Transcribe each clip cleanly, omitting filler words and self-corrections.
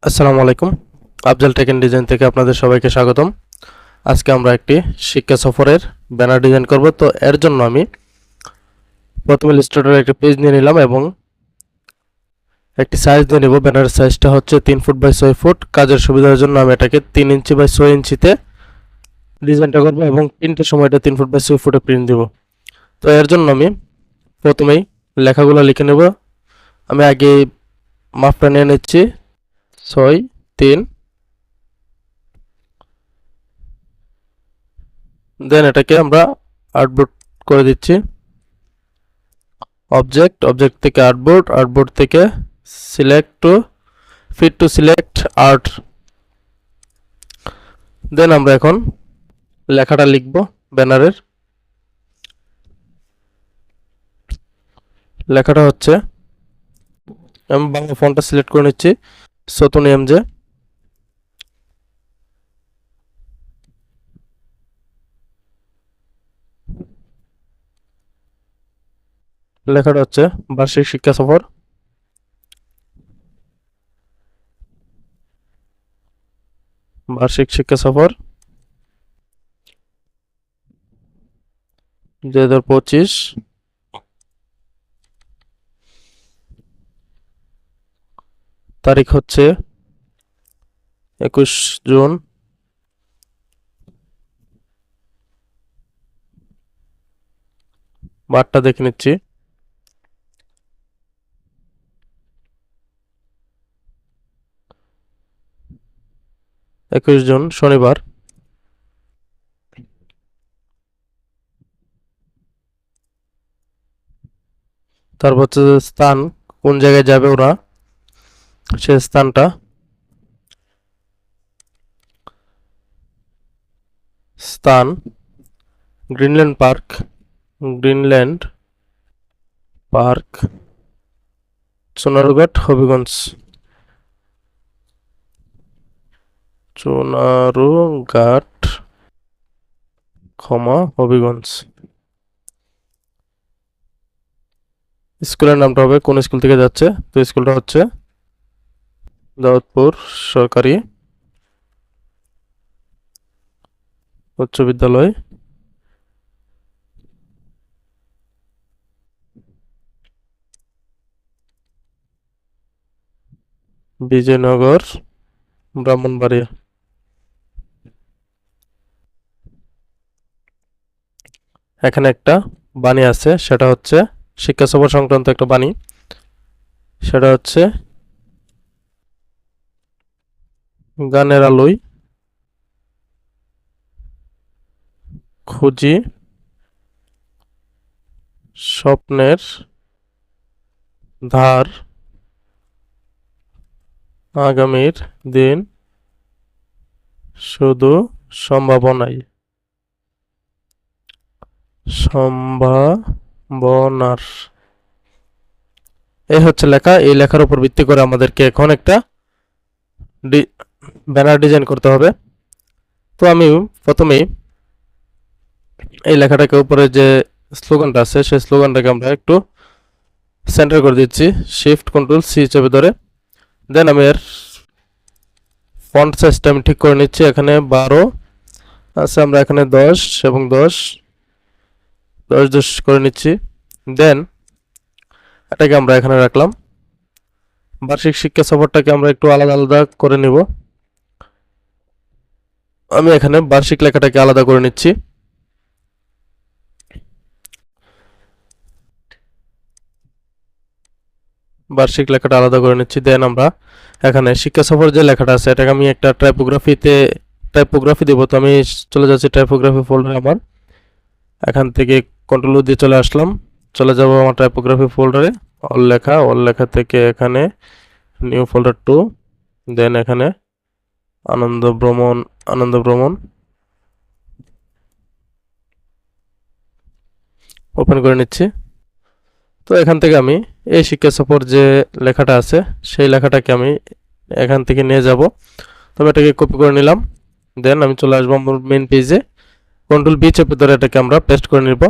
আসসালামু আলাইকুম। Afzal take end design থেকে আপনাদের সবাইকে স্বাগতম। আজকে আমরা একটি শিক্ষা সফরের ব্যানার ডিজাইন করব। তো এর জন্য আমি প্রথমে ইলাস্ট্রেটরে একটি পেজ নিয়ে নিলাম এবং একটি সাইজ দিয়ে নেব। ব্যানারের সাইজটা হচ্ছে 3 ফুট বাই 6 ফুট। কাজের সুবিধার জন্য আমি এটাকে 3 ইঞ্চি বাই 6 ইঞ্চিতে ডিজাইনটা করব এবং প্রিন্টের সময়টা 3 ফুট বাই 6 ফুটে প্রিন্ট দেব। তো এর জন্য আমি প্রথমেই লেখাগুলো লিখে নেব। আমি আগে মাপটা নিয়ে নিচ্ছি 6 3। দেন এটাকে আমরা আর্টবোর্ড করে দিচ্ছি। অবজেক্ট থেকে আর্টবোর্ড থেকে select to fit to select art. Then আমরা এখন লেখাটা লিখব। ব্যানারের লেখাটা হচ্ছে, আমি বাংলা ফন্টটা সিলেক্ট করে নিচ্ছি, সতুন এমজে। লেখাটা হচ্ছে বার্ষিক শিক্ষা সফর। বার্ষিক শিক্ষা সফর 2025। তারিখ হচ্ছে 21 জুন। বারটা দেখে নিচ্ছি। একুশ জুন শনিবার। তারপর হচ্ছে স্থান, কোন জায়গায় যাবে ওরা, সে স্থানটা। স্থান Greenland park, Greenland park, Sonarghat, Habiganj. Sonarghat, Habiganj. স্কুলের নামটা হবে কোন স্কুল থেকে যাচ্ছে, তো স্কুলটা হচ্ছে দাউদপুর সরকারি উচ্চ বিদ্যালয়। বিজয়নগর, ব্রাহ্মণবাড়িয়া। এখানে একটা বাণী আছে, সেটা হচ্ছে শিক্ষা সফর সংক্রান্ত একটা বাণী। সেটা হচ্ছে, গানের আলোয় খুঁজি স্বপ্নের ধার, আগামীর দিন শুধু সম্ভাবনাই, সম্ভাবনার। এই হচ্ছে লেখা। এই লেখার উপর ভিত্তি করে আমাদেরকে এখন একটা ব্যানার ডিজাইন করতে হবে। তো আমি প্রথমেই এই লেখাটাকে উপরে যে স্লোগানটা আছে সেই স্লোগানটাকে আমরা একটু সেন্টার করে দিচ্ছি, শিফট কন্ট্রোল সি চেপে ধরে। দেন আমি এর ফন্ট সাইজটা আমি ঠিক করে নিচ্ছি। এখানে 12 আছে, আমরা এখানে 10 এবং 10 করে নিচ্ছি। দেন এটাকে আমরা এখানে রাখলাম। বার্ষিক শিক্ষা সফরটাকে আমরা একটু আলাদা আলাদা করে নিব। আমি এখানে বার্ষিক লেখাটাকে আলাদা করে নিচ্ছি। বার্ষিক লেখাটা আলাদা করে নিচ্ছি। দেন আমরা এখানে শিক্ষা সফর যে লেখাটা আছে এটাকে আমি একটা টাইপোগ্রাফি দেবো। তো আমি চলে যাচ্ছি টাইপোগ্রাফি ফোল্ডারে। আমার এখান থেকে কন্ট্রোল দিয়ে চলে আসলাম, চলে যাব আমার টাইপোগ্রাফি ফোল্ডারে। অল লেখা থেকে এখানে নিউ ফোল্ডার 2। দেন এখানে আনন্দ ভ্রমণ ওপেন করে নিচ্ছি। তো এখান থেকে আমি এই শিক্ষা সফর যে লেখাটা আছে সেই লেখাটাকে আমি এখান থেকে নিয়ে যাব। তবে এটাকে কপি করে নিলাম। দেন আমি চলে আসবো আমার মেইন পেজে। কন্ট্রোল বি চেপে ধরে এটাকে আমরা পেস্ট করে নিব।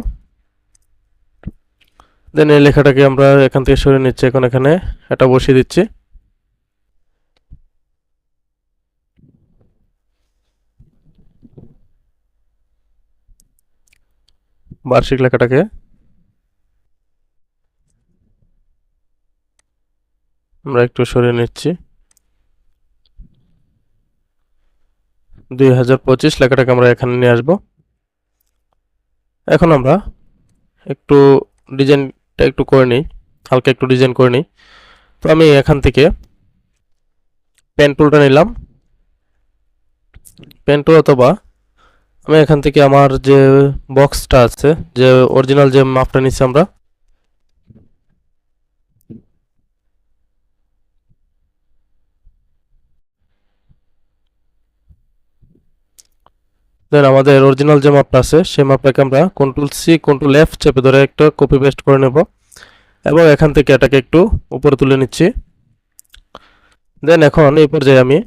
দেন এই লেখাটাকে আমরা এখান থেকে সরিয়ে নিচ্ছি। এখন এখানে এটা বসিয়ে দিচ্ছি। বার্ষিক লেখাটাকে আমরা একটু সরিয়ে নিচ্ছি। 2025 লেখাটাকে আমরা এখানে নিয়ে আসব। এখন আমরা একটু ডিজাইনটা একটু করে নিই, হালকা একটু ডিজাইন করে নিই। তো আমি এখান থেকে পেন টুলটা নিলাম, পেন টুল, অথবা আমি এখান থেকে আমার যে বক্সটা আছে, যে অরিজিনাল যে মাপটা নিচ্ছি আমরা, দেন আমাদের অরিজিনাল যে মাপটা আছে সেই মাপটাকে আমরা Ctrl+C Ctrl+F চেপে ধরে একটা কপি পেস্ট করে নেব এবং এখান থেকে এটাকে একটু উপরে তুলে নিচ্ছি। দেন এখন এই পর্যায়ে আমি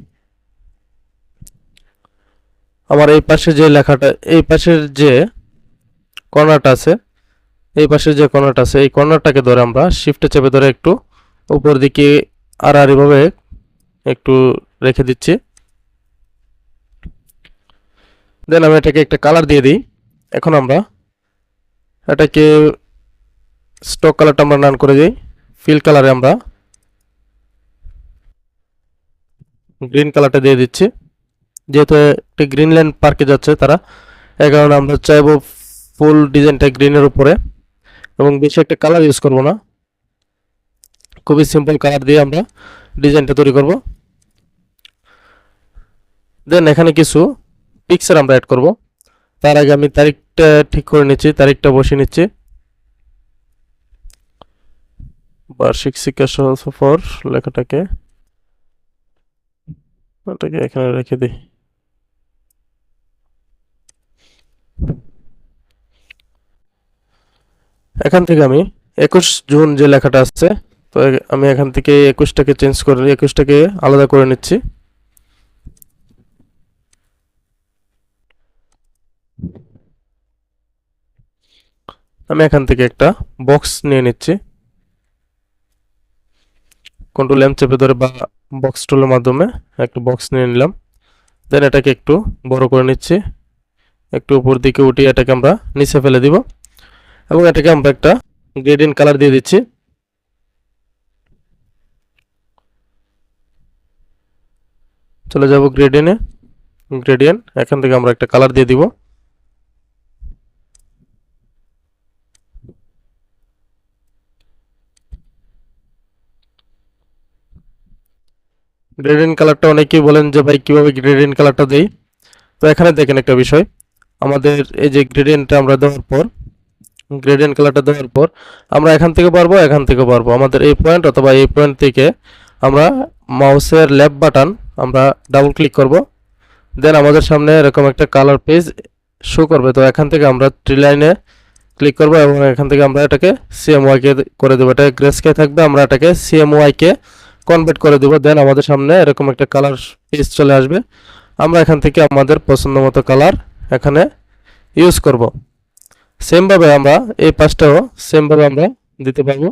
আমার এই পাশে যে লেখাটা, এই পাশের যে কর্নারটা আছে, এই পাশের যে কর্নারটা আছে এই কর্নারটাকে ধরে আমরা শিফটে চেপে ধরে একটু উপর দিকে আড়াআড়িভাবে একটু রেখে দিচ্ছি। দেন আমি এটাকে একটা কালার দিয়ে দিই। এখন আমরা এটাকে স্টক কালারটা আমরা নান করে দিই, ফিল কালারে আমরা গ্রিন কালারটা দিয়ে দিচ্ছি। যেহেতু একটি গ্রিনল্যান্ড পার্কে যাচ্ছে তারা, এই কারণে আমরা চাইবো ফুল ডিজাইনটা গ্রিনের উপরে এবং বেশি একটা কালার ইউজ করব না, খুবই সিম্পল কালার দিয়ে আমরা ডিজাইনটা তৈরি করব। দেন এখানে কিছু পিকচার আমরা অ্যাড করব। তার আগে আমি তারিখটা ঠিক করে নিচ্ছি, তারিখটা বসিয়ে নিচ্ছি। বার্ষিক শিক্ষা সফর লেখাটাকে এখানে রেখে দিই। এখান থেকে আমি 21 জুন যে লেখাটা আসছে, তো আমি এখান থেকে 21টাকে চেঞ্জ করে 21টাকে আলাদা করে নিচ্ছি। আমি এখান থেকে একটা বক্স নিয়ে নিচ্ছি, Ctrl+M চেপে ধরে বা বক্স টুলের মাধ্যমে একটা বক্স নিয়ে নিলাম। দেন এটাকে একটু বড় করে নিচ্ছি, একটু উপর দিকে উঠিয়ে এটাকে আমরা নিচে ফেলে দিব এবং এটাকে আমরা একটা গ্রেডিয়েন্ট কালার দিয়ে দিচ্ছি। চলে যাব গ্রেডিয়েন্ট, এখান থেকে আমরা একটা কালার দিয়ে দিব। গ্রেডিয়েন্ট কালারটা অনেকেই বলেন যে ভাই কিভাবে গ্রেডিয়েন্ট কালারটা দেই। তো এখানে দেখেন একটা বিষয়, আমাদের এই যে গ্রেডিয়েন্টটা আমরা দেওয়ার পর, গ্রেডিয়েন্ট কালারটা দেওয়ার পর আমরা এখান থেকে পারবো, এখান থেকে পারবো, আমাদের এই পয়েন্ট অথবা এই পয়েন্ট থেকে আমরা মাউসের লেফট বাটন আমরা ডাবল ক্লিক করব। দেন আমাদের সামনে এরকম একটা কালার পেজ শো করবে। তো এখান থেকে আমরা ট্রি লাইনে ক্লিক করব এবং এখান থেকে আমরা এটাকে CMYK করে দেবো। এটা গ্রেস্কেল থাকবে, আমরা এটাকে CMYK কনভার্ট করে দেবো। দেন আমাদের সামনে এরকম একটা কালার পেজ চলে আসবে। আমরা এখান থেকে আমাদের পছন্দ মতো কালার এখানে ইউজ করব। সেমভাবে আমরা এই পাশটাও সেমভাবে আমরা দিতে পারবো।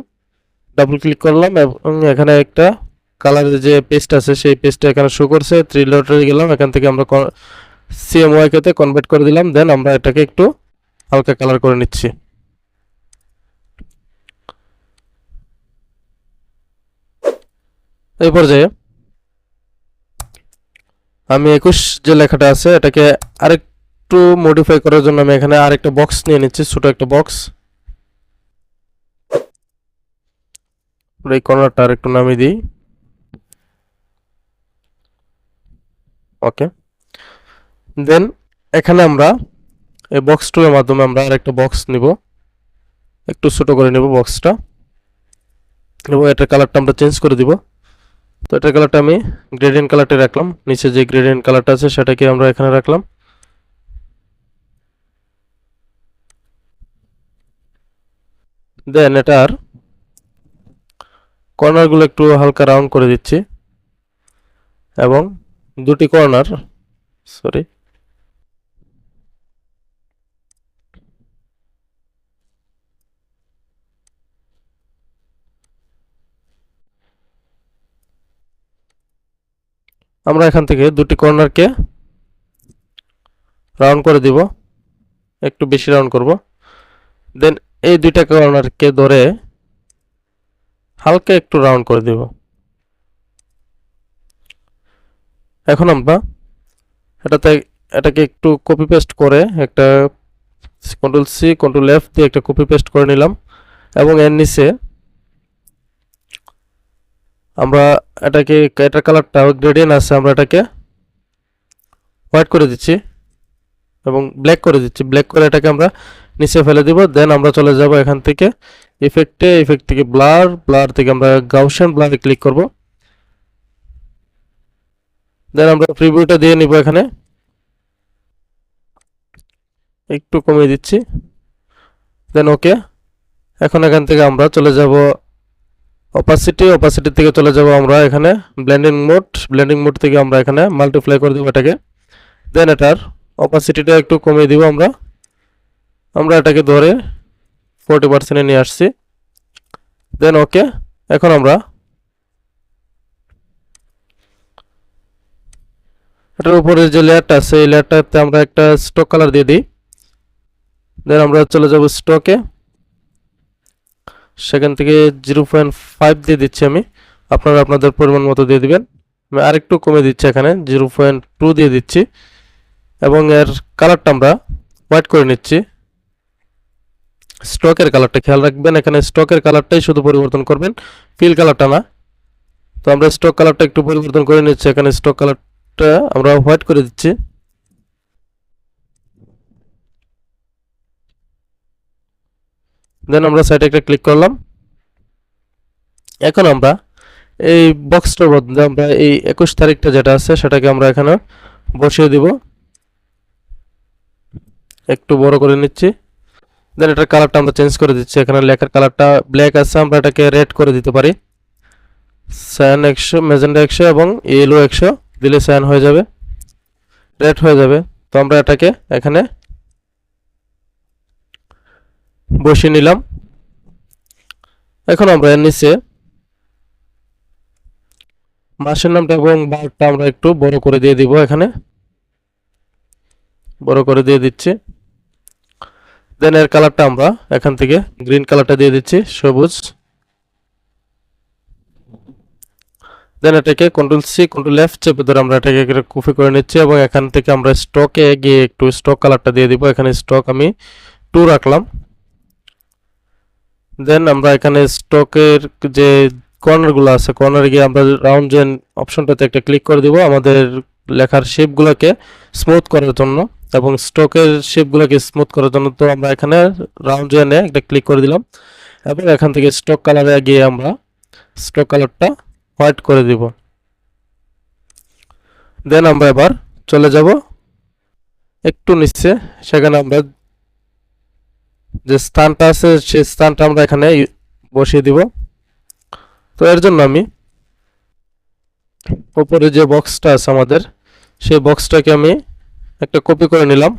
ডাবল ক্লিক করলাম এবং এখানে একটা কালারের যে পেজটা আছে সেই পেজটা এখানে শো করছে। থ্রি ডটে গেলাম, এখান থেকে আমরা CMYK তে কনভার্ট করে দিলাম। দেন আমরা এটাকে একটু হালকা কালার করে নিচ্ছি। এই পর্যায়ে আমি 21 যে লেখাটা আছে এটাকে আরেকটু মডিফাই করার জন্য আমি এখানে আরেকটা বক্স নিয়ে নিচ্ছি, ছোট একটা বক্স। এই কর্নারটা আরেকটু নামিয়ে দিই। ওকে, দেন এখানে আমরা এই বক্স টুলের মাধ্যমে আমরা আরেকটা বক্স নিব, একটু ছোট করে নেব বক্সটা এবং এটার কালারটা আমরা চেঞ্জ করে দিব। তো এটার কালারটা আমি গ্রেডিয়েন্ট কালারটা রাখলাম, নিচে যে গ্রেডিয়েন্ট কালারটা আছে সেটাকে আমরা এখানে রাখলাম। দেন এটার কর্নারগুলো একটু হালকা রাউন্ড করে দিচ্ছি এবং দুটি কর্নার, সরি, আমরা এখান থেকে দুটি কর্নারকে রাউন্ড করে দিব, একটু বেশি রাউন্ড করব। দেন এই দুইটা কর্নারকে ধরে হালকা একটু রাউন্ড করে দেব। এখন আমরা এটাকে একটু কপি পেস্ট করে একটা কন্ট্রোল সি কন্ট্রোল এফ দিয়ে একটা কপি পেস্ট করে নিলাম এবং এর নিচে আমরা এটার কালারটা গ্রেডিয়েন্ট আছে, আমরা এটাকে হোয়াইট করে দিচ্ছি এবং ব্ল্যাক করে দিচ্ছি। ব্ল্যাক করে এটাকে আমরা নিচে ফেলে দিব। দেন আমরা চলে যাব এখান থেকে ইফেক্ট থেকে ব্লার থেকে আমরা গাউসিয়ান ব্লারে ক্লিক করব। দেন আমরা প্রিভিউটা দিয়ে নিব, এখানে একটু কমিয়ে দিচ্ছি। দেন ওকে। এখন এখান থেকে আমরা চলে যাব অপাসিটি থেকে চলে যাব আমরা এখানে ব্লেন্ডিং মোড থেকে আমরা এখানে মাল্টিপ্লাই করে দেব এটাকে। দেন এটার অপাসিটিটা একটু কমিয়ে দিব। আমরা এটাকে ধরে 40% নিয়ে আসছি। দেন ওকে। এখন আমরা এটার উপরে যে লেয়ারটা আছে এই লেয়ারটাতে আমরা একটা স্টক কালার দিয়ে দিই। দেন আমরা চলে যাব স্টকে, সেখান থেকে 0.5 দিয়ে দিচ্ছি আমি, আপনারা আপনাদের পরিমাণ মতো দিয়ে দিবেন। আমি আরেকটু কমে দিচ্ছি, এখানে 0.2 দিয়ে দিচ্ছি এবং এর কালারটা আমরা হোয়াইট করে নিচ্ছি। স্টকের কালারটা খেয়াল রাখবেন, এখানে স্টকের কালারটাই শুধু পরিবর্তন করবেন, ফিল কালারটা না। তো আমরা স্টক কালারটা একটু পরিবর্তন করে নিচ্ছি, এখানে স্টক কালারটা আমরা হোয়াইট করে দিচ্ছি। দেন আমরা সাইডে একটা ক্লিক করলাম। এখন আমরা এই বক্সটার মধ্যে আমরা এই 21 তারিখটা যেটা আছে সেটাকে আমরা এখানে বসিয়ে দিব, একটু বড় করে নিচ্ছি। দেন এটার কালারটা আমরা চেঞ্জ করে দিচ্ছি, এখানে লেখার কালারটা ব্ল্যাক আছে, আমরা এটাকে রেড করে দিতে পারি। সায়ান 100, ম্যাজেন্টা 100 এবং ইয়েলো 100 দিলে সায়ান হয়ে যাবে, রেড হয়ে যাবে। তো আমরা এটাকে এখানে বসিয়ে নিলাম। এখন আমরা এর নিচে মাসের নামটা এবং বারটা আমরা একটু বড় করে দিয়ে দিব, এখানে বড় করে দিয়ে দিচ্ছি। দেন এর কালারটা আমরা এখান থেকে গ্রিন কালারটা দিয়ে দিচ্ছি, সবুজ। দেন এটাকে কন্ট্রোল সি কন্ট্রোল এফ চেপে ধরে আমরা এটাকে কপি করে নিচ্ছি এবং এখান থেকে আমরা স্টকে গিয়ে একটু স্টক কালারটা দিয়ে দিব, এখানে স্টক আমি 2 রাখলাম। দেন আমরা এখানে স্টকের যে কর্নারগুলো আছে কর্নারে গিয়ে আমরা রাউন্ড জয়েন অপশনটাতে একটা ক্লিক করে দিব আমাদের লেখার শেপগুলোকে স্মুথ করার জন্য এবং স্টকের শেপগুলোকে স্মুথ করার জন্য। তো আমরা এখানে রাউন্ড জয়েনে একটা ক্লিক করে দিলাম এবং এখান থেকে স্টক কালারে গিয়ে আমরা স্টক কালারটা হোয়াইট করে দিব। দেন আমরা এবার চলে যাব একটু নিচে, সেখানে আমরা যে স্থানটা আছে সেই স্থানটা আমরা এখানে বসিয়ে দিব। তো এর জন্য আমি উপরে যে বক্সটা আছে আমাদের সেই বক্সটাকে আমি একটা কপি করে নিলাম।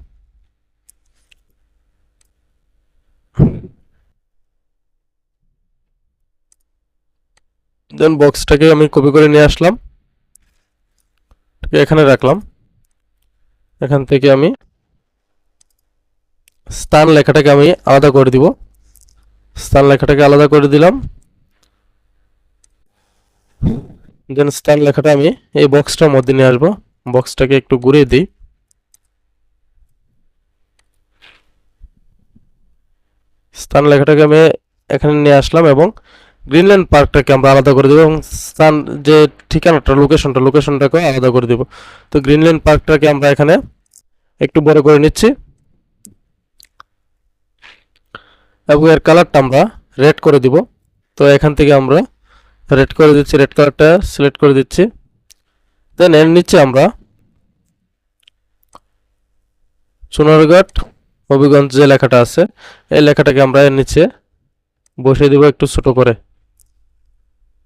দেন বক্সটাকে আমি কপি করে নিয়ে আসলাম, এখানে রাখলাম। এখান থেকে আমি স্থান লেখাটাকে আমি আলাদা করে দিব, স্থান লেখাটাকে আলাদা করে দিলাম। দেন স্থান লেখাটা আমি এই বক্সটার মধ্যে নিয়ে আসবো, বক্সটাকে একটু ঘুরিয়ে দিই। স্থান লেখাটাকে আমি এখানে নিয়ে আসলাম এবং গ্রিনল্যান্ড পার্কটাকে আমরা আলাদা করে দেবো এবং স্থান যে ঠিকানাটা লোকেশনটাকে আলাদা করে দেব। তো গ্রিনল্যান্ড পার্কটাকে আমরা এখানে একটু বড় করে নিচ্ছি এবং এর কালারটা আমরা রেড করে দিব। তো এখান থেকে আমরা রেড করে দিচ্ছি, রেড কালারটা সিলেক্ট করে দিচ্ছি। দেন এর নিচে আমরা সোনারঘাট হবিগঞ্জ যে লেখাটা আছে এই লেখাটাকে আমরা এর নিচে বসিয়ে দিব একটু ছোট করে।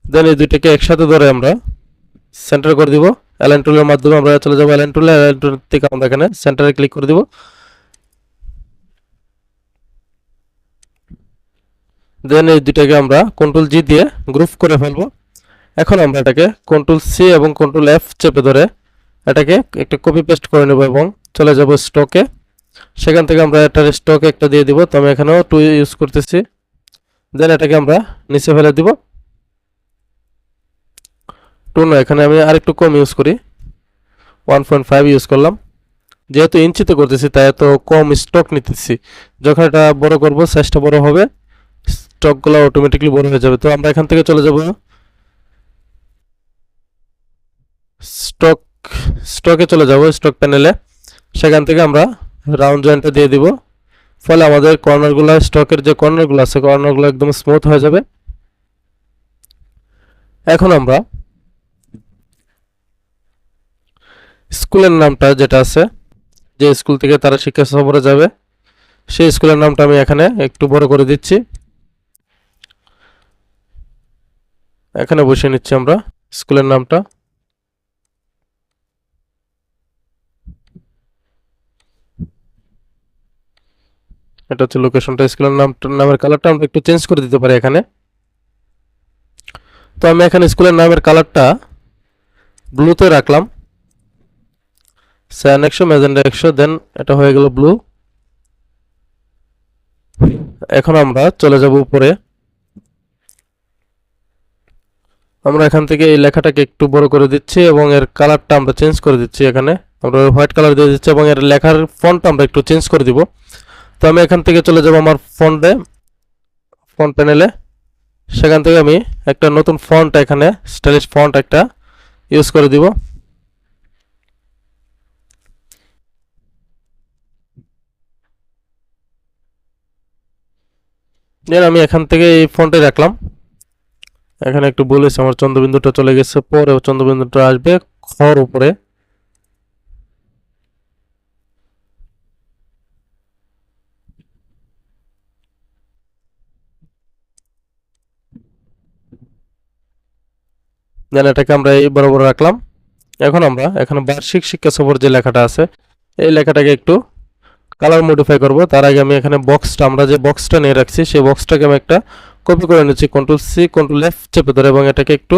দেন এই দুইটাকে একসাথে ধরে আমরা সেন্টার করে দিব, অ্যালাইন টুলের মাধ্যমে আমরা চলে যাব অ্যালাইন টুল থেকে আমরা এখানে সেন্টারে ক্লিক করে দিব। দেন এই দুইটাকে আমরা কন্ট্রোল জি দিয়ে গ্রুপ করে ফেলবো। এখন আমরা এটাকে কন্ট্রোল সি এবং কন্ট্রোল এফ চেপে ধরে এটাকে একটা কপি পেস্ট করে নেব এবং চলে যাব স্টকে, সেখান থেকে আমরা এটার স্টক একটা দিয়ে দিব। তো আমি এখানেও 2 ইউজ করতেছি। দেন এটাকে আমরা নিচে ফেলে দিব। 2 না, এখানে আমি আরেকটু কম ইউজ করি, 1.5 ইউজ করলাম। যেহেতু ইঞ্চিতে করতেছি তাই এত কম স্টক নিতেছি। যখন এটা বড় করব, সাইজটা বড় হবে, স্টকগুলো অটোমেটিকলি বড় হয়ে যাবে। তো আমরা এখান থেকে চলে যাব স্টক স্টকে চলে যাব, স্টক প্যানেলে। সেখান থেকে আমরা রাউন্ড জয়েন্টটা দিয়ে দিব। ফলে আমাদের কর্নারগুলো, স্টকের যে কর্নারগুলো আছে, কর্নারগুলো একদম স্মুথ হয়ে যাবে। এখন আমরা স্কুলের নামটা যেটা আছে, যে স্কুল থেকে তারা শিক্ষা সফরে যাবে, সেই স্কুলের নামটা আমি এখানে একটু বড় করে দিচ্ছি। এখানে বসিয়ে নিচ্ছি আমরা স্কুলের নামটা। এটা হচ্ছে লোকেশনটা। স্কুলের নামের কালারটা আমরা একটু চেঞ্জ করে দিতে পারি এখানে। তো আমি এখানে স্কুলের নামের কালারটা ব্লুতে রাখলাম, সায়ান 100 ম্যাজেন্ডা 100, দেন এটা হয়ে গেল ব্লু। এখন আমরা চলে যাব উপরে। আমরা এখান থেকে এই লেখাটাকে একটু বড় করে দিচ্ছি এবং এর কালারটা আমরা চেঞ্জ করে দিচ্ছি। এখানে আমরা হোয়াইট কালার দিয়ে দিচ্ছি এবং এর লেখার ফন্ট আমরা একটু চেঞ্জ করে দিব। তো আমি এখান থেকে চলে যাব আমার ফন্ট প্যানেলে। সেখান থেকে আমি একটা নতুন ফন্ট, এখানে স্টাইলিশ ফন্ট একটা ইউজ করে দিব। দেন আমি এখান থেকে এই ফন্টে রাখলাম। এখানে একটু বলেছি, আমার চন্দ্রবিন্দুটা চলে গেছে, পরে চন্দ্রবিন্দুটা আসবে খর উপরে। দেন এটাকে আমরা এই বরাবর রাখলাম। এখন আমরা এখানে বার্ষিক শিক্ষা সফর যে লেখাটা আছে, এই লেখাটাকে একটু কালার মডিফাই করব। তার আগে আমি এখানে আমরা যে বক্সটা নিয়ে রাখছি, সেই বক্সটাকে আমি একটা কপি করে নিচ্ছি, কন্ট্রোল-C কন্ট্রোল-F চেপে ধরে, এবং এটাকে একটু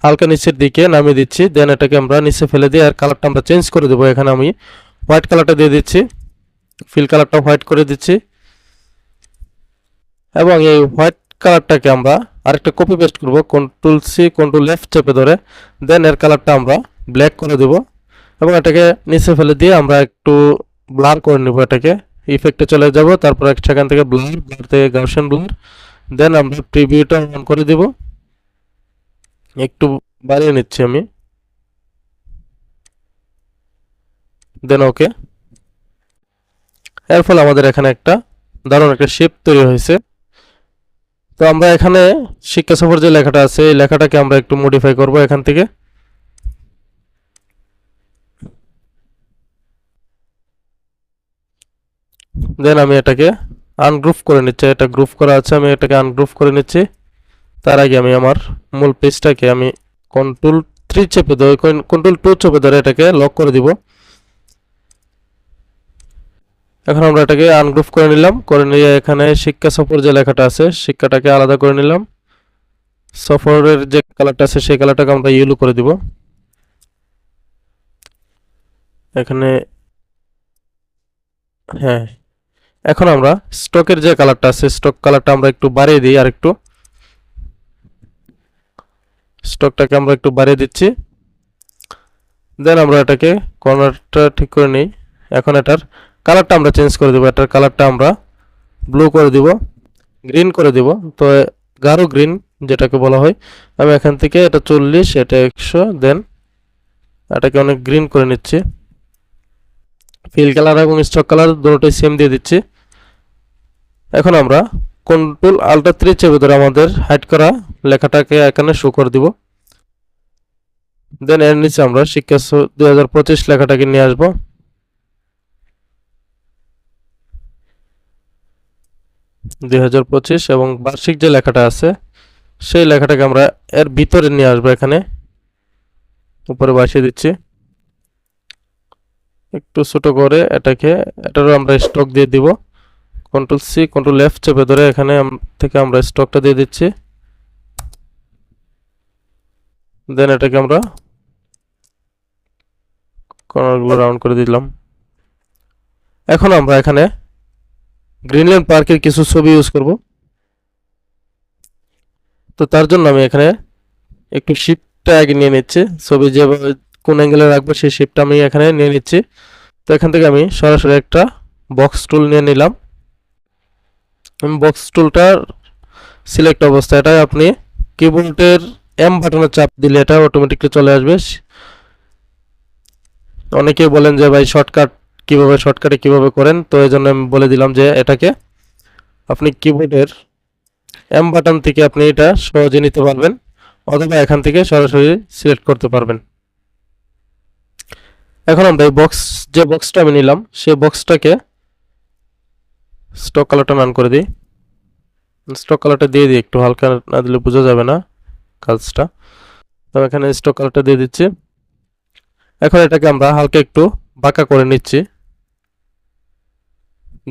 হালকা নিচের দিকে নামিয়ে দিচ্ছি। দেন এটাকে আমরা নিচে ফেলে দিয়ে আর কালারটা আমরা চেঞ্জ করে দেবো। এখানে আমি হোয়াইট কালারটা দিয়ে দিচ্ছি, ফিল কালারটা হোয়াইট করে দিচ্ছি, এবং এই হোয়াইট কালারটাকে আমরা আরেকটা কপি পেস্ট করব, কন্ট্রোল-C কন্ট্রোল-F চেপে ধরে। দেন এর কালারটা আমরা ব্ল্যাক করে দেব এবং এটাকে নিচে ফেলে দিয়ে আমরা একটু ব্লার করে নেব। এটাকে ইফেক্টে চলে যাব, তারপর সেখান থেকে ব্লার থেকে গাউসিয়ান ব্লার। দেন আমরা প্রিভিউটা অন করে দেব, একটু বাড়িয়ে নিচ্ছি আমি। দেন ওকে। এর ফলে আমাদের এখানে একটা দারুণ একটা শেপ তৈরি হয়েছে। তো আমরা এখানে শিক্ষা সফর যে লেখাটা আছে, এই লেখাটাকে আমরা একটু মডিফাই করব এখান থেকে। দেন আমি এটাকে আনগ্রুপ করে নিচ্ছি, এটা গ্রুপ করা আছে, আমি এটাকে আনগ্রুপ করে নিচ্ছি। তার আগে আমি আমার মূল পেজটাকে আমি কন্ট্রোল-3 চেপে ধরে, কন্ট্রোল-2 চেপে ধরে এটাকে লক করে দিব। এখন আমরা এটাকে আনগ্রুপ করে নিলাম, করে নিয়ে এখানে শিক্ষা সফর যে লেখাটা আছে, শিক্ষাটাকে আলাদা করে নিলাম। সফরের যে কালারটা আছে সেই কালারটাকে আমরা ইয়েলো করে দিব। এখানে হ্যাঁ, এখন আমরা স্টকের যে কালারটা আছে, স্টক কালারটা আমরা একটু বাড়িয়ে দিই, আর একটু স্টকটাকে আমরা একটু বাড়িয়ে দিচ্ছি। দেন আমরা এটাকে কর্নারটা ঠিক করে নিই। এখন এটার কালারটা আমরা চেঞ্জ করে দেবো, এটার কালারটা আমরা ব্লু করে দিব, গ্রিন করে দিব। তো গাঢ় গ্রিন যেটাকে বলা হয়। আমি এখান থেকে এটা 40, এটা 100, দেন এটাকে অনেক গ্রিন করে নিচ্ছি। ফিল কালার এবং স্টক কালার দুটোই সেম দিয়ে দিচ্ছি। এখন আমরা কন্ট্রোল-Alt-3 চেপে ধরে আমাদের হাইড করা লেখাটাকে এখানে শো করে দিব। দেন এর নিচে আমরা শিক্ষা 2025 লেখাটাকে নিয়ে আসবো। 2025 এবং বার্ষিক যে লেখাটা আছে, সেই লেখাটাকে আমরা এর ভিতরে নিয়ে আসবো, এখানে উপরে বসিয়ে দিচ্ছি। একটু ছোট করে এটাকে, এটারও আমরা স্টক দিয়ে দিব, কন্ট্রোল-C কন্ট্রোল-F চেপে ধরে এখানে থেকে আমরা স্টকটা দিয়ে দিচ্ছি। দেন এটাকে আমরা কর্নারগুলো রাউন্ড করে দিলাম। এখন আমরা এখানে গ্রিনল্যান্ড পার্কের কিছু ছবি ইউজ করব। তো তার জন্য আমি এখানে একটু শিপটা আগে নিয়ে নিচ্ছি, ছবি যেভাবে কোন অ্যাঙ্গেলে রাখবো সেই শিপটা আমি এখানে নিয়ে নিচ্ছি। তো এখান থেকে আমি সরাসরি একটা বক্স টুল নিয়ে নিলাম। আমি বক্স টুলটা সিলেক্ট অবস্থা, এটা আপনি কিবোর্ডের এম বাটনের চাপ দিলে এটা অটোমেটিকলি চলে আসবে। অনেকেই বলেন যে ভাই শর্টকাটে কিভাবে করেন, তো এই জন্য আমি বলে দিলাম যে এটাকে আপনি কিবোর্ডের এম বাটন থেকে আপনি এটা সহজে নিতে পারবেন, অথবা এখান থেকে সরাসরি সিলেক্ট করতে পারবেন। এখন আমরা এই বক্সটা আমি নিলাম, সেই বক্সটাকে স্টক কালারটা অন করে দিই। স্টক কালারটা দিয়ে দিই, একটু হালকা না দিলে বোঝা যাবে না কাজটা। তো এখানে স্টক কালারটা দিয়ে দিচ্ছি। এখন এটাকে আমরা হালকা একটু বাঁকা করে নিচ্ছি।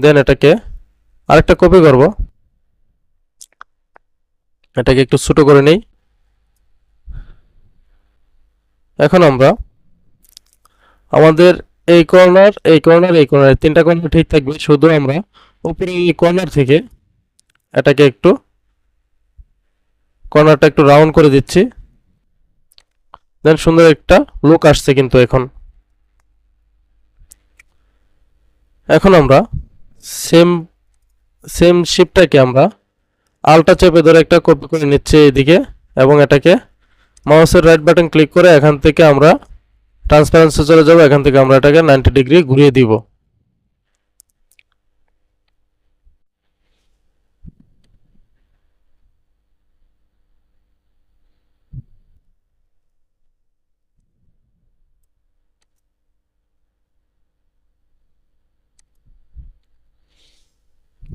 দেন এটাকে আরেকটা কপি করব, এটাকে একটু ছোট করে নেই। এখন আমরা আমাদের এই কর্নার তিনটা কর্নার ঠিক থাকবে, শুধু আমরা উপরে এই কর্নার থেকে এটাকে কর্নারটা একটু রাউন্ড করে দিচ্ছি। দেন সুন্দর একটা লুক আসছে কিন্তু এখন আমরা সেম সেম শিপটাকে আমরা আলটা চেপে ধরে একটা কপি করে নিচ্ছি এইদিকে, এবং এটাকে মাউসের রাইট বাটন ক্লিক করে এখান থেকে আমরা ট্রান্সপারেন্সি চলে যাব। এখান থেকে আমরা এটাকে 90 ডিগ্রি ঘুরিয়ে দিব।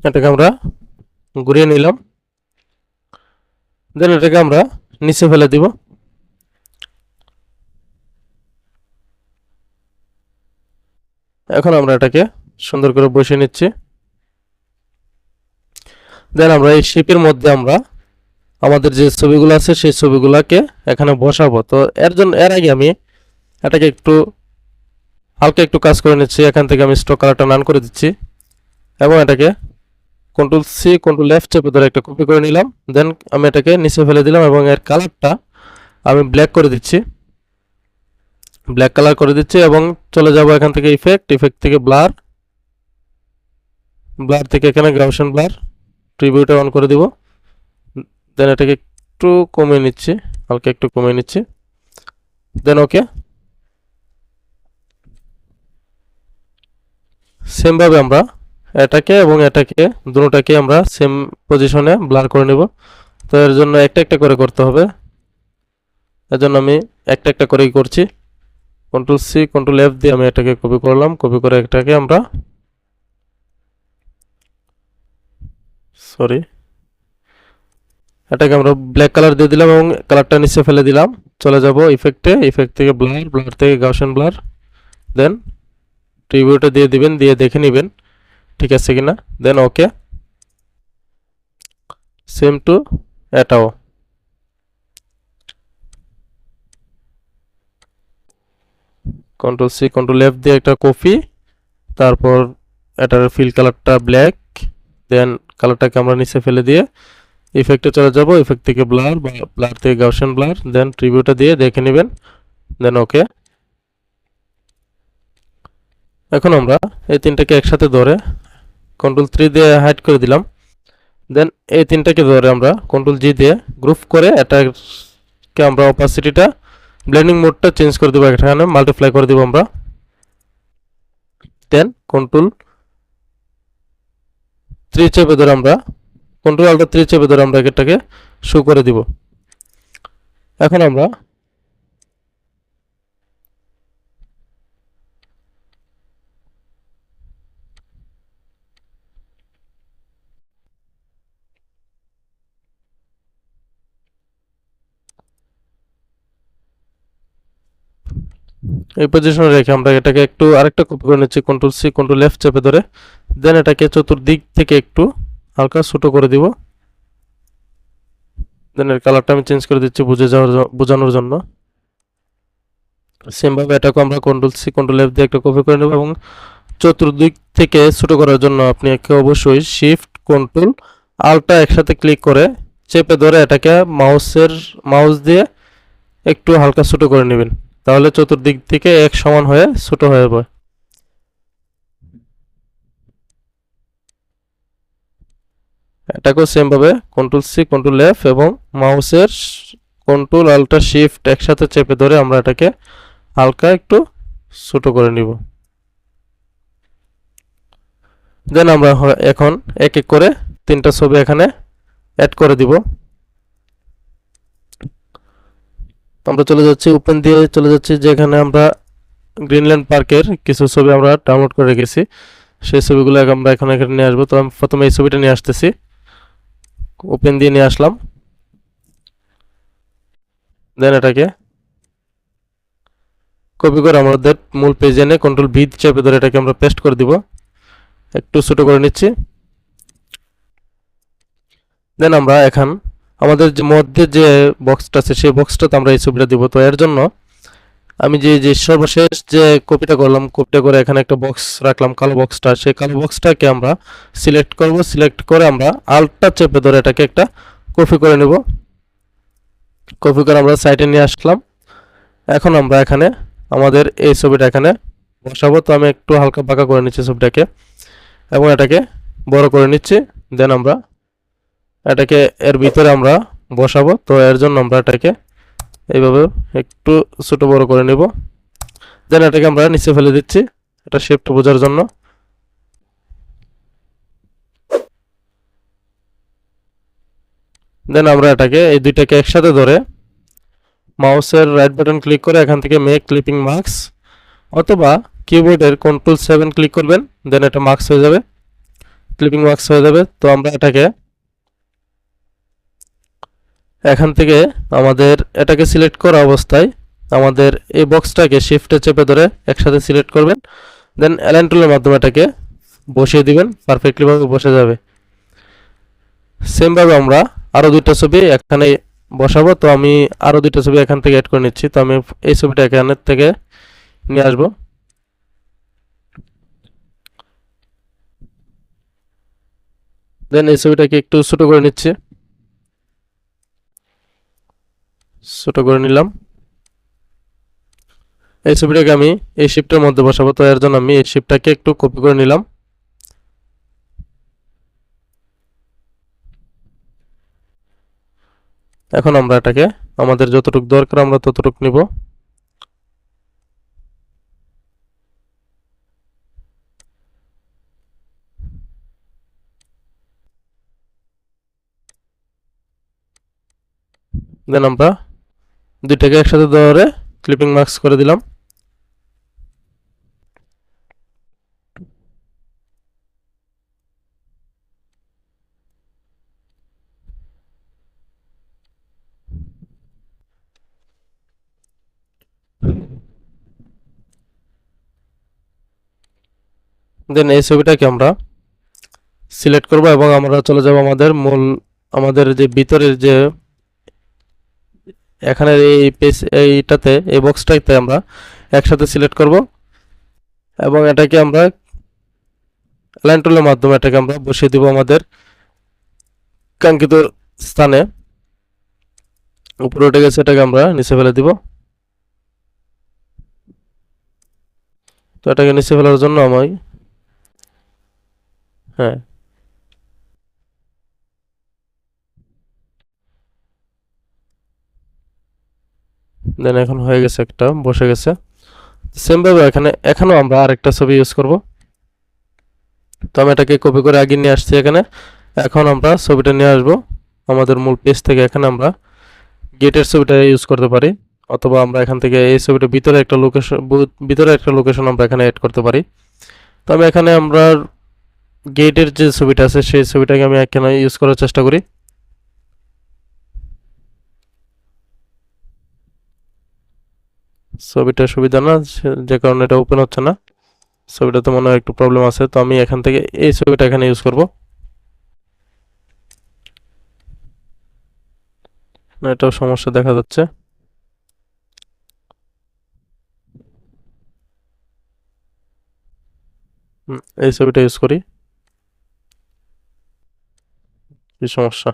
এটাকে আমরা ঘুরিয়ে নিলাম। দেন এটাকে আমরা নিচে ফেলে দিব। এখন আমরা এটাকে সুন্দর করে বসিয়ে নিচ্ছি। দেন আমরা এই শেপের মধ্যে আমরা আমাদের যে ছবিগুলো আছে সেই ছবিগুলোকে এখানে বসাবো। তো এর আগে আমি এটাকে হালকা একটু কাজ করে নিচ্ছি। এখান থেকে আমি স্টক কালারটা অন করে দিচ্ছি, এবং এটাকে কন্ট্রোল সি কন্ট্রোল এফ চেপে ধরে একটা কপি করে নিলাম। দেন আমি এটাকে নিচে ফেলে দিলাম, এবং এর কালারটা আমি ব্ল্যাক করে দিচ্ছি, ব্ল্যাক কালার করে দিচ্ছি। এবং চলে যাব এখান থেকে ইফেক্ট থেকে ব্লার থেকে এখানে গাউসিয়ান ব্লার, প্রিভিউটা অন করে দিব। দেন এটাকে একটু কমিয়ে নিচ্ছি, হালকা একটু কমিয়ে নিচ্ছি। দেন ওকে। সেম ভাবে আমরা এটাকে এবং এটাকে দুটোটাকে আমরা সেম পজিশনে ব্লার করে নেব। তো এর জন্য একটা একটা করে করতে হবে, এর জন্য আমি একটা একটা করেই করছি। কন্ট্রোল সি কন্ট্রোল এফ দিয়ে আমি এটাকে কপি করলাম, কপি করে এটাকে আমরা এটাকে আমরা ব্ল্যাক কালার দিয়ে দিলাম, এবং কালারটা নিচে ফেলে দিলাম। চলে যাব ইফেক্ট থেকে ব্লার থেকে গাউসিয়ান ব্লার। দেন প্রিভিউটা দিয়ে দিবেন, দিয়ে দেখে নেবেন ঠিক আছে কিনা। দেন ওকে। সেম টু এটাও। কন্ট্রোল সি কন্ট্রোল এফ দিয়ে একটা কপি, তারপর এটার ফিল কালারটা ব্ল্যাক। দেন কালারটাকে আমরা নিচে ফেলে দিয়ে ইফেক্টে চলে যাব, ইফেক্ট থেকে ব্লার থেকে গাউসিয়ান ব্লার। দেন প্রিভিউটা দিয়ে দেখে নেবেন। দেন ওকে। এখন আমরা এই তিনটাকে একসাথে ধরে কন্ট্রোল 3 দিয়ে হাইড করে দিলাম। দেন এই তিনটাকে ধরে আমরা কন্ট্রোল জি দিয়ে গ্রুপ করে এটাকে আমরা অপাসিটিটা ব্লেন্ডিং মোডটা চেঞ্জ করে দেবো, এখানে মাল্টিপ্লাই করে দেবো আমরা। দেন কন্ট্রোল 3 চেপে ধরে আমরা কন্ট্রোল আল্টা 3 চেপে ধরে আমরা এটাকে শো করে দিব। এখন আমরা এই পজিশনে রেখে আমরা এটাকে আরেকটা কপি করে নিচ্ছি, কন্ট্রোল সি কন্ট্রোল এফ চেপে ধরে। দেন এটাকে চতুর্দিক থেকে একটু হালকা ছোট করে দিব। দেন এর কালারটা আমি চেঞ্জ করে দিচ্ছি বোঝানোর জন্য। সেম ভাবে এটাকে আমরা কন্ট্রোল সি কন্ট্রোল এফ দিয়ে একটা কপি করে নেব, এবং চতুর্দিক থেকে ছোট করার জন্য আপনি অবশ্যই শিফট কন্ট্রোল আল্টটা একসাথে ক্লিক করে চেপে ধরে এটাকে মাউস দিয়ে একটু হালকা ছোট করে নেবেন, তাহলে চতুর্দিক থেকে এক সমান হয়ে ছোট হয়ে যাবে। এটাকেও সেম ভাবে কন্ট্রোল সি কন্ট্রোল এফ এবং মাউসের কন্ট্রোল আল্টা শিফট একসাথে চেপে ধরে আমরা এটাকে হালকা একটু ছোট করে নিব। দেন আমরা এখন এক এক করে তিনটা ছবি এখানে অ্যাড করে দিব। আমরা চলে যাচ্ছি ওপেন দিয়ে চলে যাচ্ছি, যেখানে আমরা গ্রিনল্যান্ড পার্কের কিছু ছবি আমরা ডাউনলোড করে রেখেছি, সেই ছবিগুলো আমরা এখানে নিয়ে আসবো। তো আমি প্রথমে এই ছবিটা নিয়ে আসতেছি, ওপেন দিয়ে নিয়ে আসলাম। দেন এটাকে কপি করে আমাদের মূল পেজে এনে কন্ট্রোল ভি চেপে ধরে এটাকে আমরা পেস্ট করে দিব, একটু ছোট করে নিচ্ছি। দেন আমরা এখন আমাদের যে মধ্যে যে বক্সটা আছে সেই বক্সটাতে আমরা এই ছবিটা দিব। তো এর জন্য আমি যে সর্বশেষ যে কপিটা করলাম, কপিটা করে এখানে একটা বক্স রাখলাম, কালো বক্সটা, সেই কালো বক্সটাকে আমরা সিলেক্ট করব। সিলেক্ট করে আমরা আল্টটা চেপে ধরে এটাকে একটা কপি করে নেব। কপি করে আমরা সাইডে নিয়ে আসলাম। এখন আমরা এখানে আমাদের এই ছবিটা এখানে বসাবো। তো আমি একটু হালকা বাঁকা করে নিচ্ছি ছবিটাকে এবং এটাকে বড় করে নিচ্ছি। দেন আমরা এটাকে এর ভিতরে আমরা বসাবো। তো এর জন্য আমরা এটাকে এইভাবে একটু ছোট বড় করে নেব। দেন এটাকে আমরা নিচে ফেলে দিচ্ছি, এটা শেপটা বোঝার জন্য। দেন আমরা এটাকে এই দুইটাকে একসাথে ধরে মাউসের রাইট বাটন ক্লিক করে এখান থেকে মেক ক্লিপিং মার্কস, অথবা কিবোর্ডের কন্ট্রোল 7 ক্লিক করবেন। দেন এটা মার্কস হয়ে যাবে, ক্লিপিং মার্কস হয়ে যাবে। তো আমরা এটাকে এখান থেকে আমাদের এটাকে সিলেক্ট করা অবস্থায় আমাদের এই বক্সটাকে শিফটে চেপে ধরে একসাথে সিলেক্ট করবেন। দেন অ্যালাইন টুলের মাধ্যমে এটাকে বসিয়ে দিবেন, পারফেক্টলি ভাবে বসে যাবে। সেম ভাবে আমরা আরো দুইটা ছবি এখানে বসাবো। তো আমি আরো দুইটা ছবি এখান থেকে অ্যাড করে নিচ্ছি। তো আমি এই ছবিটা এখান থেকে নিয়ে আসবো। দেন এই ছবিটাকে একটু ছোট করে নিচ্ছি, ছোট করে নিলাম। এই ছবিটাকে আমি এই শিফটের মধ্যে বসাবো। তো এর জন্য আমি এই শিফটটাকে একটু কপি করে নিলাম। এখন আমরা এটাকে আমাদের যতটুকু দরকার আমরা ততটুকু নিব। দেন আমরা দুইটাকে একসাথে ধরে ক্লিপিং মার্কস করে দিলাম। দেন এই ছবিটাকে আমরা সিলেক্ট করব এবং আমরা চলে যাব আমাদের যে ভিতরের যে এখানে এই পেজ এইটাতে এই বক্সটাতে আমরা একসাথে সিলেক্ট করব এবং এটাকে আমরা অ্যালাইন টুলের মাধ্যমে এটাকে আমরা বসিয়ে দিব আমাদের কাঙ্ক্ষিত স্থানে। উপরে উঠে গেছে, এটাকে আমরা নিচে ফেলে দিব। তো এটাকে নিচে ফেলার জন্য আমি হ্যাঁ দেন এখন হয়ে গেছে, একটা বসে গেছে। সেম ভাবে এখানেও আমরা আরেকটা ছবি ইউজ করব। তো আমি এটাকে কপি করে আগে নিয়ে আসছি এখানে। এখন আমরা ছবিটা নিয়ে আসব আমাদের মূল পেজ থেকে। এখানে আমরা গেটের ছবিটা ইউজ করতে পারি, অথবা আমরা এখান থেকে এই ছবিটা ভিতরে একটা লোকেশন আমরা এখানে অ্যাড করতে পারি। তো আমি এখানে আমরা গেটের যে ছবিটা আছে সেই ছবিটাকে আমি এখানে ইউজ করার চেষ্টা করি। ছবিটা সুবিধা না, যে কারণে এটা ওপেন হচ্ছে না। ছবিটাতে মনে হয় একটু প্রবলেম আছে। তো আমি এখান থেকে এই ছবিটা এখানে ইউজ করব। এটাও সমস্যা দেখা যাচ্ছে। এই ছবিটা ইউজ করি। কি সমস্যা,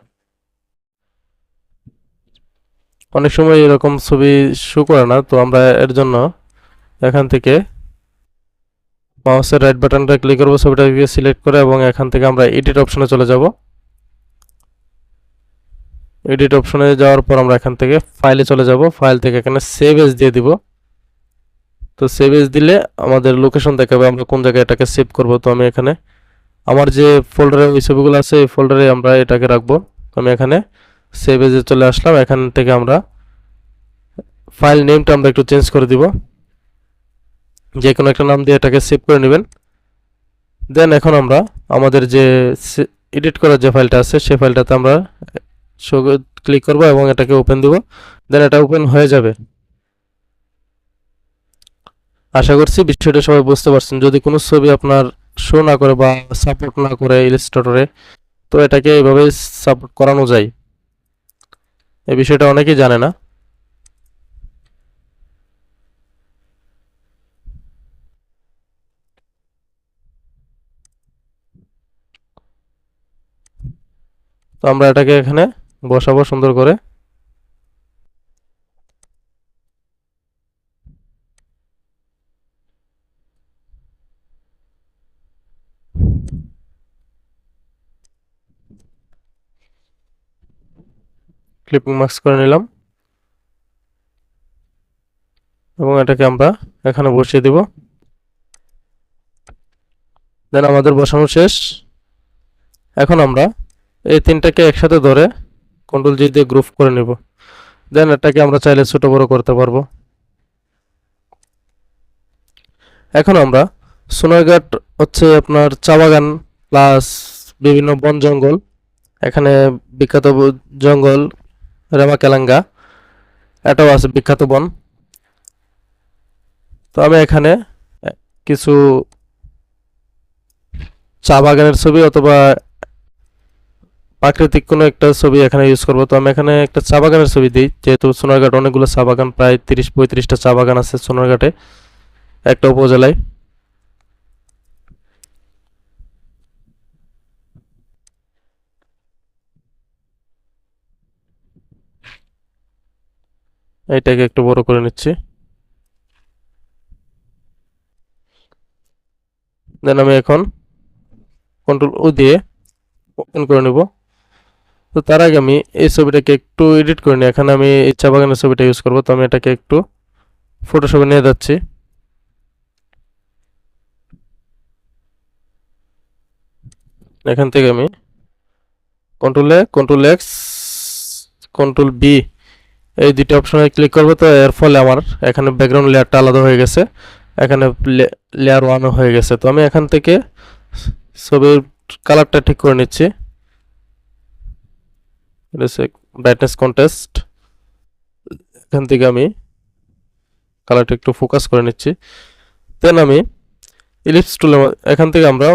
অনেক সময় এরকম ছবি শো করে না, তো আমরা এর জন্য এখান থেকে মাউসের রাইট বাটনটা ক্লিক করব, ছবিটাকে সিলেক্ট করে, এবং এখান থেকে আমরা এডিট অপশনে চলে যাব। এডিট অপশনে যাওয়ার পর আমরা এখান থেকে ফাইলে চলে যাব, ফাইল থেকে এখানে সেভ এজ দিয়ে দিব। তো সেভ এজ দিলে আমাদের লোকেশন দেখাবে আমরা কোন জায়গায় এটাকে সেভ করব। তো আমি এখানে আমার যে ফোল্ডারে ওই ছবিগুলো আছে এই ফোল্ডারে আমরা এটাকে রাখবো। তো আমি এখানে সেভ এজে চলে আসলাম। এখান থেকে আমরা ফাইল নেমটা আমরা একটু চেঞ্জ করে দিব, যে কোনো একটা নাম দিয়ে এটাকে সেভ করে নেবেন। দেন এখন আমরা আমাদের যে এডিট করার যে ফাইলটা আছে সেই ফাইলটাতে আমরা ক্লিক করব এবং এটাকে ওপেন দিব। দেন এটা ওপেন হয়ে যাবে। আশা করছি বিষয়টা সবাই বুঝতে পারছেন। যদি কোনো ছবি আপনার শো না করে বা সাপোর্ট না করে ইলাস্ট্রেটরে, তো এটাকে এইভাবে সাপোর্ট করানো যায়। এই বিষয়টা অনেকেই জানে না। তো আমরা এটাকে এখানে বসাবো সুন্দর করে। ক্লিপিং মাস্ক করে নিলাম এবং এটাকে আমরা এখানে বসিয়ে দিব। দেন আমাদের বসানো শেষ। এখন আমরা এই তিনটাকে একসাথে ধরে কন্ট্রোল জি দিয়ে গ্রুপ করে নেব। দেন এটাকে আমরা চাইলে ছোট বড় করতে পারবো। এখন আমরা সোনারঘাট হচ্ছে আপনার চা বাগান প্লাস বিভিন্ন বন জঙ্গল, এখানে বিখ্যাত জঙ্গল রেমাকেলাঙ্গা, এটাও আছে বিখ্যাত বন। তো আমি এখানে কিছু চা বাগানের ছবি অথবা প্রাকৃতিক কোনো একটা ছবি এখানে ইউজ করব। তো আমি এখানে একটা চা বাগানের ছবি দিই, যেহেতু সোনারঘাট অনেকগুলো চা বাগান, প্রায় 30-35টা চা বাগান আছে সোনারঘাটে একটা উপজেলায়। এইটাকে একটু বড় করে নিচ্ছি। দেন আমি এখন কন্ট্রোল ও দিয়ে ওপেন করে নেব। তো তার আগে আমি এই ছবিটাকে একটু এডিট করে নিই। এখানে আমি এই চা বাগানের ছবিটা ইউজ করব। তো আমি এটাকে একটু ফটোশপে নিয়ে যাচ্ছি। এখান থেকে আমি কন্ট্রোল এ, কন্ট্রোল এক্স, কন্ট্রোল বি এই দুটো অপশনে ক্লিক করব। তো এর ফলে আমার এখানে ব্যাকগ্রাউন্ড লেয়ারটা আলাদা হয়ে গেছে, এখানে লেয়ার ওয়ানও হয়ে গেছে। তো আমি এখান থেকে ছবির কালারটা ঠিক করে নিচ্ছি। ব্রাইটনেস কন্ট্রাস্ট, এখান থেকে আমি কালারটা একটু ফোকাস করে নিচ্ছি। দেন আমি ইলিপস টুলে এখান থেকে আমরা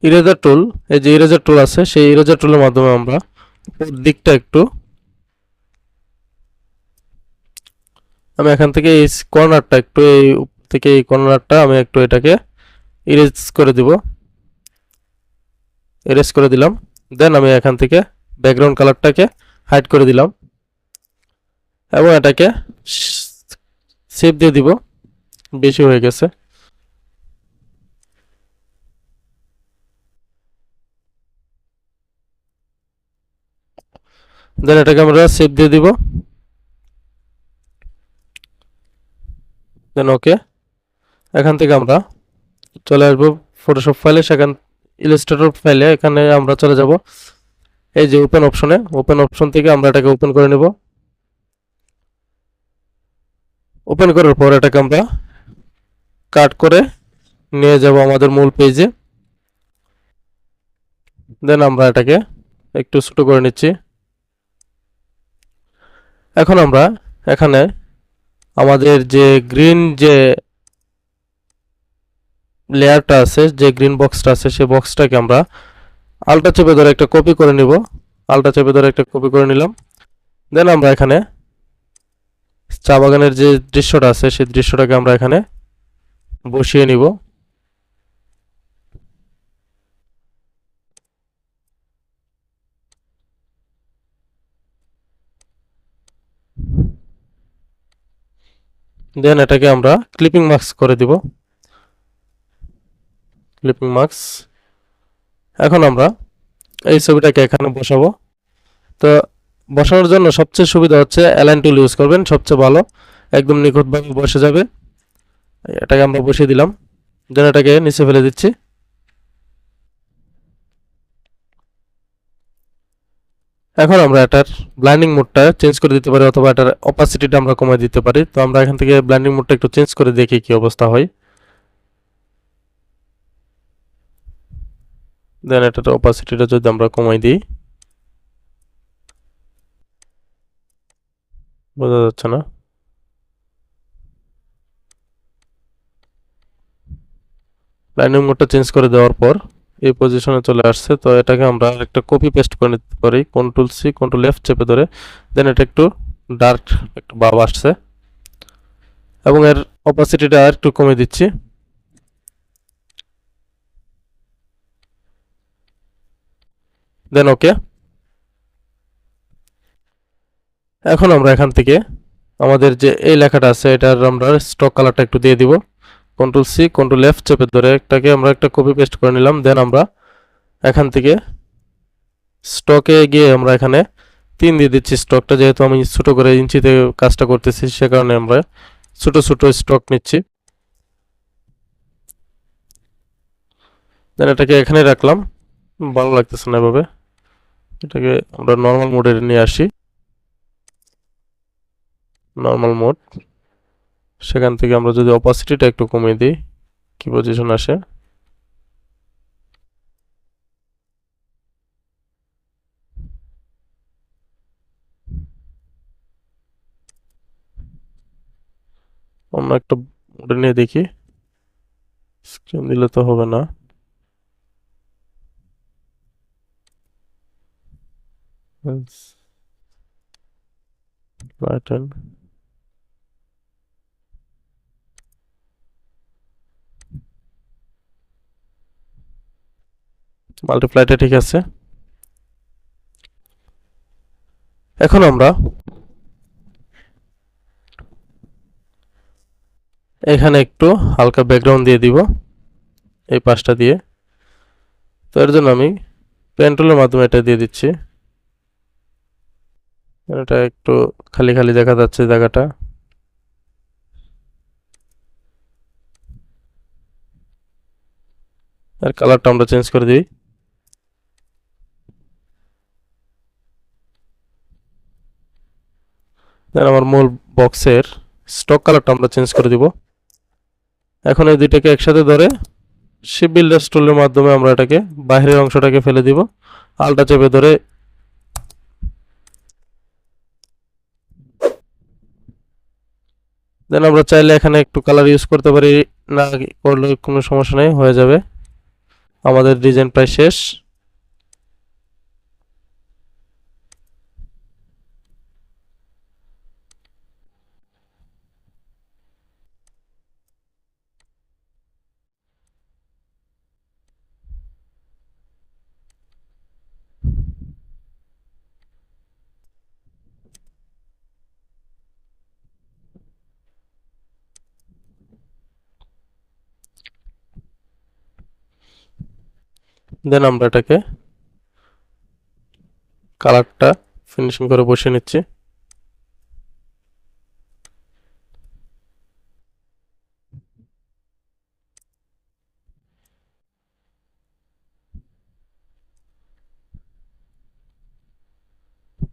ইরেজার টুল, এই যে ইরেজার টুল আছে সেই ইরেজার টুলের মাধ্যমে আমরা দিকটা একটু, আমি এখান থেকে এই কর্নারটা একটু, এই থেকে এই কর্নারটা আমি একটু এটাকে ইরেজ করে দিব। ইরেজ করে দিলাম। দেন আমি এখান থেকে ব্যাকগ্রাউন্ড কালারটাকে হাইড করে দিলাম এবং এটাকে সেভ দিয়ে দিব। বেশি হয়ে গেছে। দেন এটাকে আমরা সেভ দিয়ে দিব। দেন ওকে। এখান থেকে আমরা চলে আসবো ফটোশপ ফাইলে, সেখান ইলাস্ট্রেটর ফাইলে এখানে আমরা চলে যাব এই যে ওপেন অপশনে। ওপেন অপশন থেকে আমরা এটাকে ওপেন করে নেব। ওপেন করার পর এটাকে আমরা কাট করে নিয়ে যাব আমাদের মূল পেজে। দেন আমরা এটাকে একটু ছোট করে নিচ্ছি। এখন আমরা এখানে আমাদের যে গ্রিন যে লেয়ারটা আছে, যে গ্রিন বক্সটা আছে, সেই বক্সটাকে আমরা আলটা চেপে ধরে একটা কপি করে নিব, আলটা চেপে ধরে একটা কপি করে নিলাম। দেন আমরা এখানে চা বাগানের যে দৃশ্যটা আছে সেই দৃশ্যটাকে আমরা এখানে বসিয়ে নিব। দেন এটাকে আমরা ক্লিপিং মার্কস করে দিব, ক্লিপিং মার্কস। এখন আমরা এই ছবিটাকে এখানে বসাবো। তো বসানোর জন্য সবচেয়ে সুবিধা হচ্ছে অ্যালাইন টুল ইউজ করবেন, সবচেয়ে ভালো, একদম নিখুঁতভাবে বসে যাবে। এটাকে আমরা বসিয়ে দিলাম, দেন এটাকে নিচে ফেলে দিচ্ছি। এখন আমরা এটার ব্লাইন্ডিং মোডটা চেঞ্জ করে দিতে পারি, অথবা এটার অপাসিটিটা আমরা কমিয়ে দিতে পারি। তো আমরা এখান থেকে ব্লাইন্ডিং মোডটা একটু চেঞ্জ করে দেখি কি অবস্থা হয়। দেন এটার অপাসিটিটা যদি আমরা কমাই দিই, বোঝা যাচ্ছে না। ব্লাইন্ডিং মোডটা চেঞ্জ করে দেওয়ার পর এই পজিশনে চলে আসছে। তো এটাকে আমরা একটা কপি পেস্ট করে নিতে পারি, কন্ট্রোল সি কন্ট্রোল এফ চেপে ধরে। দেন এটা একটু ডার্ক একটু ভাব আসছে, এবং এর অপাসিটিটা আর একটু কমে দিচ্ছি। দেন ওকে। এখন আমরা এখান থেকে আমাদের যে এই লেখাটা আছে এটার আমরা স্টক কালারটা একটু দিয়ে দিব, কন্ট্রোল সি কন্ট্রোল এফ চেপে ধরে একটাকে আমরা একটা কপি পেস্ট করে নিলাম। দেন আমরা এখান থেকে স্টকে গিয়ে আমরা এখানে 3 দিয়ে দিচ্ছি স্টকটা, যেহেতু আমি ছোট করে ইঞ্চিতে কাজটা করতেছি সে কারণে আমরা ছোট ছোট স্টক নিচ্ছি। দেন এটাকে এখানে রাখলাম, ভালো লাগতেছে না এভাবে, এটাকে আমরা নর্মাল মোডে নিয়ে আসি, নর্মাল মোড। সেখান থেকে আমরা যদি অপাসিটিটা একটু কমিয়ে দিই, কি পজিশন আসে। অন্য একটা মোডে নিয়ে দেখি, স্ক্রিন দিলে তো হবে না। বাটন মাল্টিপ্লাইটা ঠিক আছে। এখন আমরা এখানে একটু হালকা ব্যাকগ্রাউন্ড দিয়ে দিব এই পাশটা দিয়ে। তো এর জন্য আমি পেন টুলের মাধ্যমে এটা দিয়ে দিচ্ছি, এটা একটু খালি খালি দেখা যাচ্ছে জায়গাটা। আর কালারটা আমরা চেঞ্জ করে দিই। দেন আমার মূল বক্সের স্টক কালারটা আমরা চেঞ্জ করে দিব। এখন এই দুইটাকে একসাথে ধরে শিপ বিল্ডার টুলের মাধ্যমে আমরা এটাকে বাইরের অংশটাকে ফেলে দিব, আলটা চেপে ধরে। দেন আমরা চাইলে এখানে একটু কালার ইউজ করতে পারি, না করলে কোনো সমস্যা নেই, হয়ে যাবে। আমাদের ডিজাইন প্রায় শেষ। দেন আমরা এটাকে কালারটা ফিনিশিং করে বসিয়ে নিচ্ছি।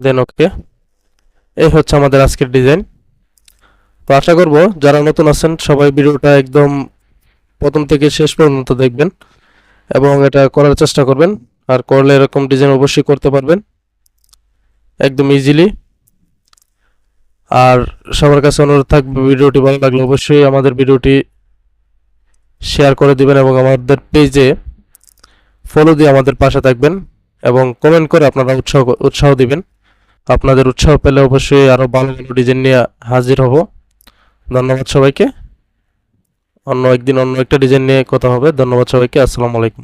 দেন ওকে। এই হচ্ছে আমাদের আজকের ডিজাইন। তো আশা করব যারা নতুন আছেন সবাই ভিডিওটা একদম প্রথম থেকে শেষ পর্যন্ত দেখবেন এবং এটা করার চেষ্টা করবেন। আর করলে এরকম ডিজাইন অবশ্যই করতে পারবেন একদম ইজিলি। আর সবার কাছে অনুরোধ থাকবে, ভিডিওটি ভালো লাগলে অবশ্যই আমাদের ভিডিওটি শেয়ার করে দিবেন এবং আমাদের পেজে ফলো দিয়ে আমাদের পাশে থাকবেন এবং কমেন্ট করে আপনারা উৎসাহ দিবেন। আপনাদের উৎসাহ পেলে অবশ্যই আরও ভালো ভালো ডিজাইন নিয়ে হাজির হব। ধন্যবাদ সবাইকে। অন্য একদিন অন্য একটা ডিজাইন নিয়ে কথা হবে। ধন্যবাদ সবাইকে। আসসালামু আলাইকুম।